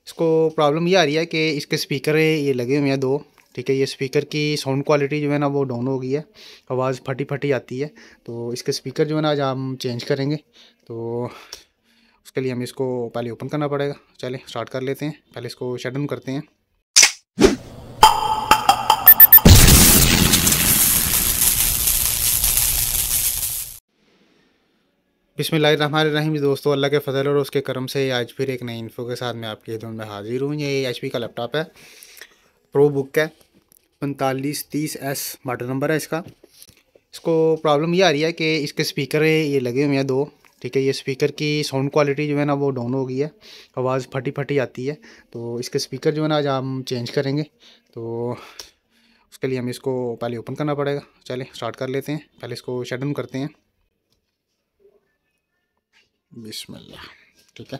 इसको प्रॉब्लम ये आ रही है कि इसके स्पीकर ये लगे हुए हैं दो। ठीक है, ये स्पीकर की साउंड क्वालिटी जो है ना वो डाउन हो गई है, आवाज़ फटी फटी आती है। तो इसके स्पीकर जो है ना आज हम चेंज करेंगे। तो उसके लिए हमें इसको पहले ओपन करना पड़ेगा। चलें स्टार्ट कर लेते हैं, पहले इसको शट डाउन करते हैं। बिस्मिल्लाहिर्रहमानिर्रहीम। दोस्तों, अल्लाह के फजल और उसके करम से आज फिर एक नई इन्फो के साथ मैं आपकी खिदमत में हाजिर हूँ। ये HP का लैपटॉप है, प्रो बुक है, 4530S मॉडल नंबर है इसका। इसको प्रॉब्लम ये आ रही है कि इसके स्पीकर ये लगे हुए हैं दो। ठीक है, ये स्पीकर की साउंड क्वालिटी जो है ना वो डाउन हो गई है, आवाज़ फटी फटी आती है। तो इसके स्पीकर जो है ना आज हम चेंज करेंगे। तो उसके लिए हमें इसको पहले ओपन करना पड़ेगा। चलें स्टार्ट कर लेते हैं, पहले इसको शट डाउन करते हैं। बिस्मिल्लाह। ठीक है,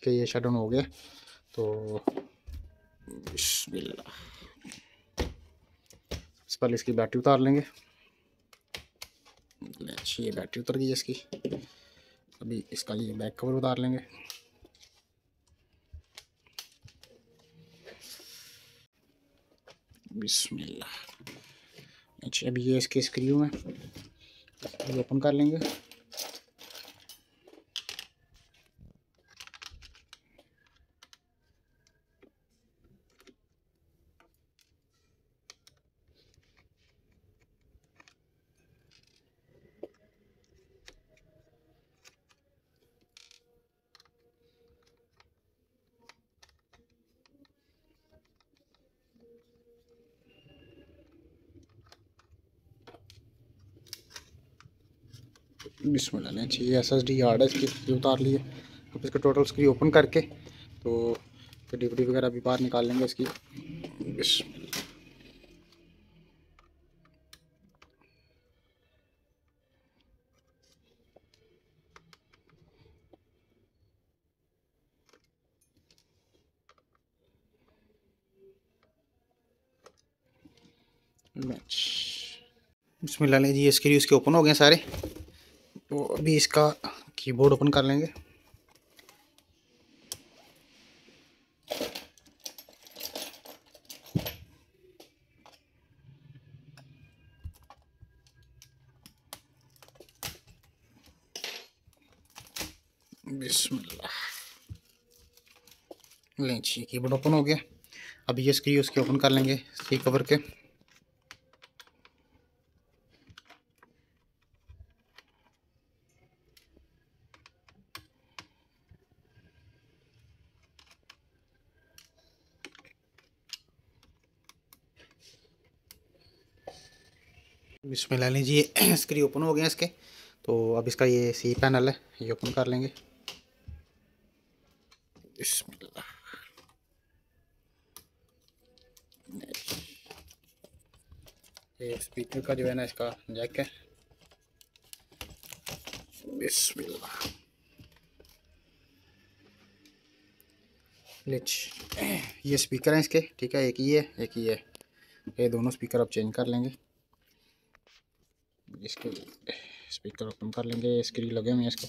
ये शट डाउन हो गया। तो बिस्मिल्लाह, इस पर इसकी बैटरी उतार लेंगे। अच्छी ये बैटरी उतर गई है इसकी। अभी इसका ये बैक कवर उतार लेंगे। बिस्मिल्लाह। अच्छा, अभी ये इसके स्क्रू हैं, ये ओपन कर लेंगे। बिस्मिल्लाह ने अच्छी SSD हार्ड है इसकी उतार लिए। अब इसका टोटल स्क्रू ओपन करके तो फिर DVD वगैरह भी बाहर निकाल लेंगे इसकी। बिस्मिल्लाह ने जी, स्क्रू इसके ओपन हो गए सारे। तो अभी इसका कीबोर्ड ओपन कर लेंगे। बिस्मिल्लाह, लें जी कीबोर्ड ओपन हो गया। अभी ये स्क्रू उसके ओपन कर लेंगे सी कवर के। बिस्मिल्लाह ने जी, स्क्रू ओपन हो गया इसके। तो अब इसका ये सी पैनल है, ये ओपन कर लेंगे। बिस्मिल्लाह। ये स्पीकर का जो है ना इसका जैक है। बिस्मिल्लाह। ये स्पीकर हैं इसके। ठीक है, एक ही है एक ही है। ये दोनों स्पीकर अब चेंज कर लेंगे। इसके स्पीकर ओपन कर लेंगे, स्क्रू लगे हुए हैं इसको।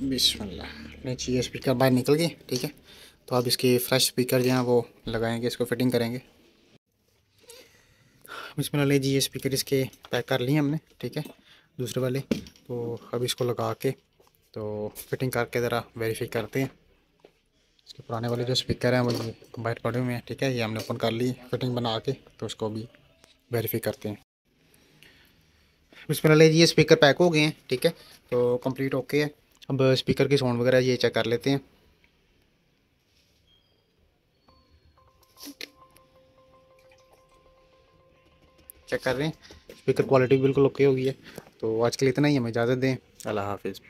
बिस्मिल्लाह। नीचे ये स्पीकर बाहर निकल गए। ठीक है, तो अब इसके फ्रेश स्पीकर जो हैं वो लगाएंगे, इसको फिटिंग करेंगे। बिस्मिल्लाह जी, ये स्पीकर इसके पैक कर लिए हमने। ठीक है, दूसरे वाले। तो अब इसको लगा के तो फिटिंग करके ज़रा वेरीफाई करते हैं। इसके पुराने वाले जो स्पीकर हैं वो ये बाहर पड़े हुए हैं। ठीक है, ये हमने ओपन कर ली फिटिंग बना के, तो इसको भी वेरीफाई करते हैं। बिस्मिल्लाह जी, ये स्पीकर पैक हो गए हैं। ठीक है, तो कंप्लीट ओके है। अब स्पीकर की साउंड वगैरह ये चेक कर लेते हैं। चेक कर रहे हैं, स्पीकर क्वालिटी बिल्कुल ओके हो गई है। तो आज के लिए इतना ही, हमें इजाज़त दें। अल्लाह हाफिज़।